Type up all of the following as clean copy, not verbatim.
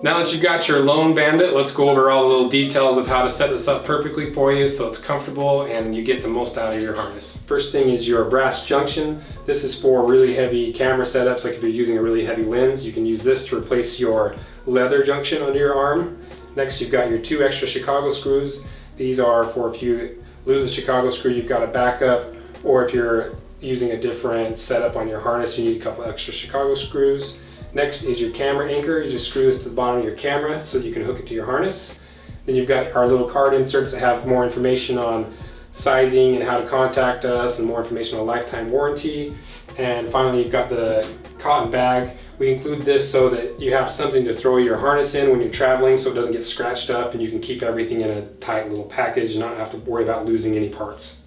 Now that you've got your Lone Bandit, let's go over all the little details of how to set this up perfectly for you so it's comfortable and you get the most out of your harness. First thing is your brass junction. This is for really heavy camera setups, like if you're using a really heavy lens, you can use this to replace your leather junction under your arm. Next, you've got your 2 extra Chicago screws. These are for if you lose a Chicago screw, you've got a backup, or if you're using a different setup on your harness, you need a couple extra Chicago screws. Next is your camera anchor. You just screw this to the bottom of your camera so you can hook it to your harness. Then you've got our little card inserts that have more information on sizing and how to contact us and more information on lifetime warranty. And finally, you've got the cotton bag. We include this so that you have something to throw your harness in when you're traveling so it doesn't get scratched up and you can keep everything in a tight little package and not have to worry about losing any parts.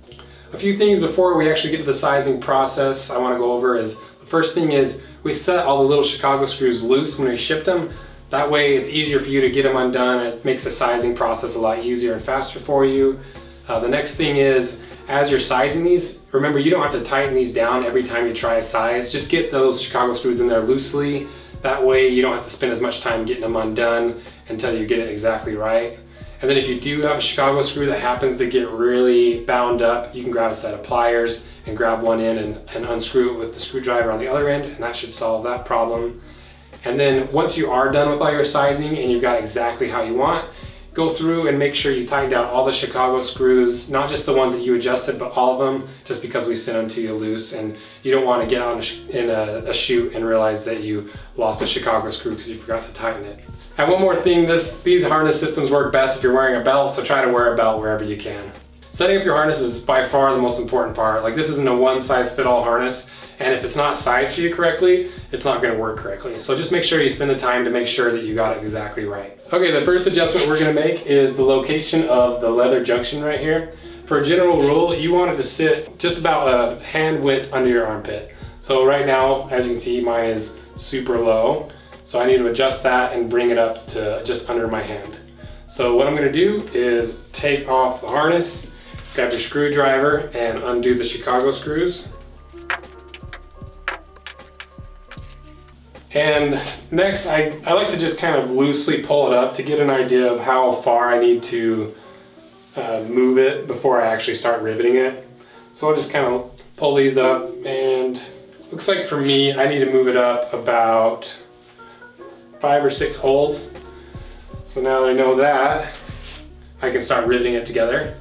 A few things before we actually get to the sizing process I want to go over is, the first thing is we set all the little Chicago screws loose when we shipped them. That way it's easier for you to get them undone. It makes the sizing process a lot easier and faster for you. The next thing is, as you're sizing these, remember you don't have to tighten these down every time you try a size. Just get those Chicago screws in there loosely. That way you don't have to spend as much time getting them undone until you get it exactly right. And then if you do have a Chicago screw that happens to get really bound up, you can grab a set of pliers and grab one in and unscrew it with the screwdriver on the other end, and that should solve that problem. And then once you are done with all your sizing and you've got exactly how you want, go through and make sure you tighten down all the Chicago screws, not just the ones that you adjusted, but all of them, just because we sent them to you loose, and you don't want to get on in a shoot and realize that you lost a Chicago screw because you forgot to tighten it. And one more thing, these harness systems work best if you're wearing a belt, so try to wear a belt wherever you can. Setting up your harness is by far the most important part. Like, this isn't a one-size-fit-all harness, and if it's not sized for you correctly, it's not going to work correctly. So just make sure you spend the time to make sure that you got it exactly right. Okay, the first adjustment we're going to make is the location of the leather junction right here. For a general rule, you want it to sit just about a hand width under your armpit. So right now, as you can see, mine is super low. So I need to adjust that and bring it up to just under my hand. So what I'm going to do is take off the harness, grab your screwdriver and undo the Chicago screws. And next, I like to just kind of loosely pull it up to get an idea of how far I need to move it before I actually start riveting it. So I'll just kind of pull these up, and looks like for me, I need to move it up about 5 or 6 holes. So now that I know that, I can start riveting it together,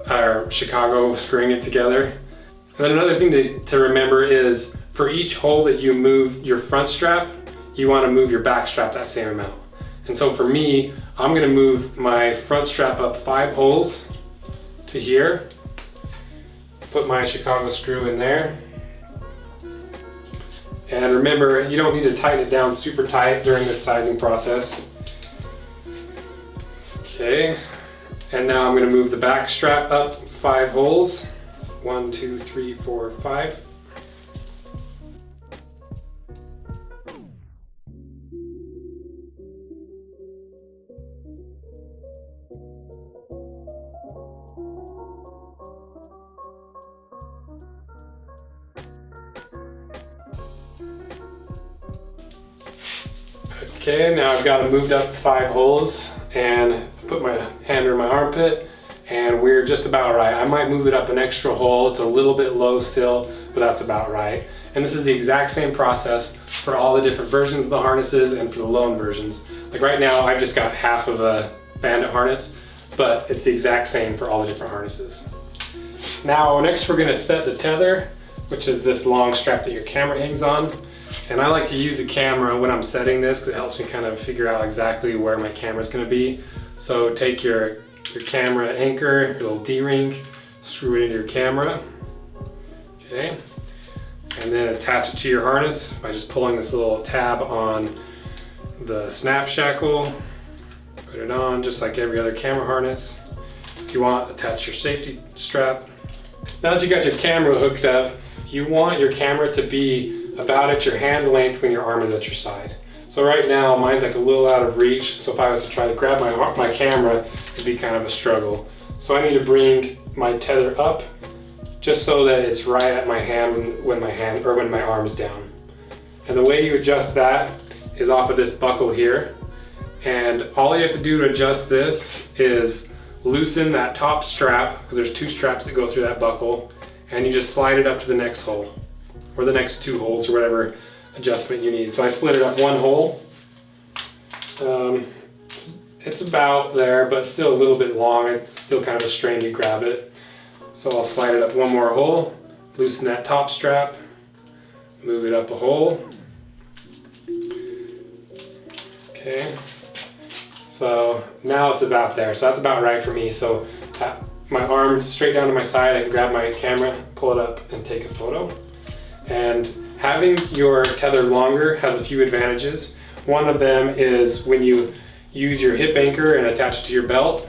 or Chicago screwing it together. And then another thing to remember is, for each hole that you move your front strap, you want to move your back strap that same amount. And so for me, I'm going to move my front strap up 5 holes to here, put my Chicago screw in there. And remember, you don't need to tighten it down super tight during the sizing process. Okay, and now I'm going to move the back strap up 5 holes. 1, 2, 3, 4, 5. Okay, now I've got it moved up 5 holes and put my hand under my armpit, and we're just about right. I might move it up an extra hole. It's a little bit low still, but that's about right. And this is the exact same process for all the different versions of the harnesses and for the Lone versions. Like right now, I've just got half of a Bandit harness, but it's the exact same for all the different harnesses. Now, next we're gonna set the tether, which is this long strap that your camera hangs on. And I like to use a camera when I'm setting this because it helps me kind of figure out exactly where my camera is going to be. So take your camera anchor, your little D-ring, screw it into your camera. Okay. And then attach it to your harness by just pulling this little tab on the snap shackle. Put it on just like every other camera harness. If you want, attach your safety strap. Now that you got your camera hooked up, you want your camera to be about at your hand length when your arm is at your side. So right now, mine's like a little out of reach, so if I was to try to grab my camera, it'd be kind of a struggle. So I need to bring my tether up just so that it's right at my hand when my arm is down. And the way you adjust that is off of this buckle here. And all you have to do to adjust this is loosen that top strap, because there's 2 straps that go through that buckle, and you just slide it up to the next hole, or the next 2 holes, or whatever adjustment you need. So I slid it up 1 hole. It's about there, but still a little bit long. It's still kind of a strain to grab it. So I'll slide it up 1 more hole, loosen that top strap, move it up a hole. Okay. So now it's about there. So that's about right for me. So my arm straight down to my side, I can grab my camera, pull it up, and take a photo. And having your tether longer has a few advantages. One of them is when you use your hip anchor and attach it to your belt,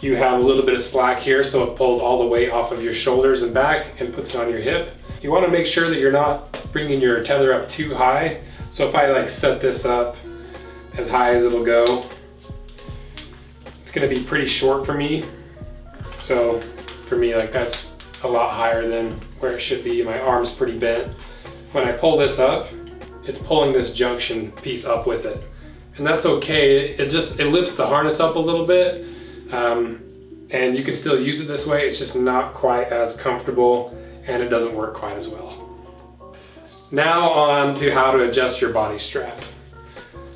you have a little bit of slack here, so it pulls all the weight off of your shoulders and back and puts it on your hip. You want to make sure that you're not bringing your tether up too high. So if I like set this up as high as it'll go, it's going to be pretty short for me. So for me, like, that's a lot higher than where it should be. My arm's pretty bent. When I pull this up, it's pulling this junction piece up with it. And that's okay. It lifts the harness up a little bit. And you can still use it this way. It's just not quite as comfortable, and it doesn't work quite as well. Now on to how to adjust your body strap.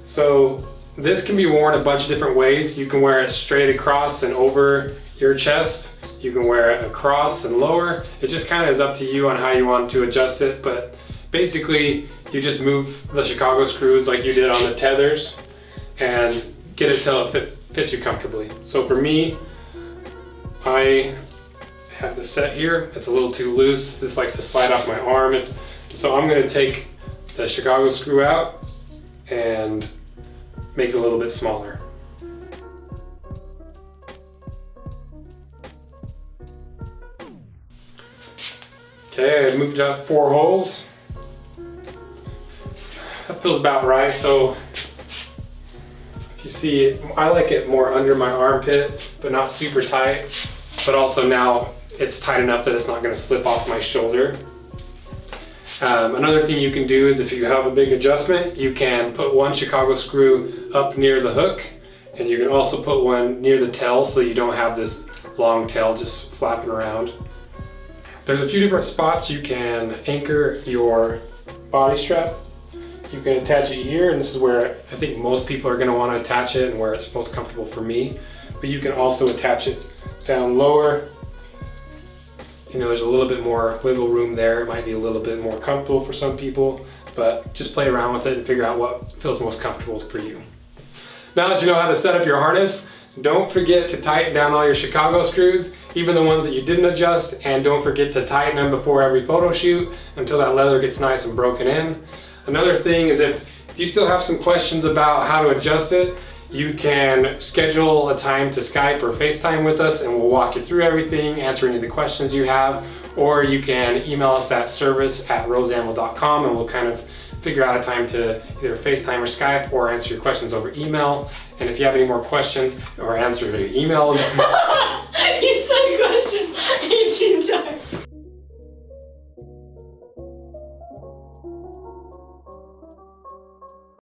So this can be worn a bunch of different ways. You can wear it straight across and over your chest. You can wear it across and lower. It just kind of is up to you on how you want to adjust it, but basically you just move the Chicago screws like you did on the tethers and get it till it fits you comfortably. So for me, I have this set here. It's a little too loose. This likes to slide off my arm. So I'm going to take the Chicago screw out and make it a little bit smaller. Okay, I moved up 4 holes. That feels about right. So if you see it, I like it more under my armpit, but not super tight. But also now it's tight enough that it's not going to slip off my shoulder. Another thing you can do is if you have a big adjustment, you can put 1 Chicago screw up near the hook, and you can also put 1 near the tail so you don't have this long tail just flapping around. There's a few different spots you can anchor your body strap. You can attach it here, and this is where I think most people are going to want to attach it and where it's most comfortable for me. But you can also attach it down lower. You know, there's a little bit more wiggle room there. It might be a little bit more comfortable for some people, but just play around with it and figure out what feels most comfortable for you. Now that you know how to set up your harness, don't forget to tighten down all your Chicago screws, even the ones that you didn't adjust, and don't forget to tighten them before every photo shoot until that leather gets nice and broken in. Another thing is if you still have some questions about how to adjust it, you can schedule a time to Skype or FaceTime with us and we'll walk you through everything, answer any of the questions you have, or you can email us at service@roseammo.com and we'll kind of figure out a time to either FaceTime or Skype or answer your questions over email. And if you have any more questions or answer your emails, You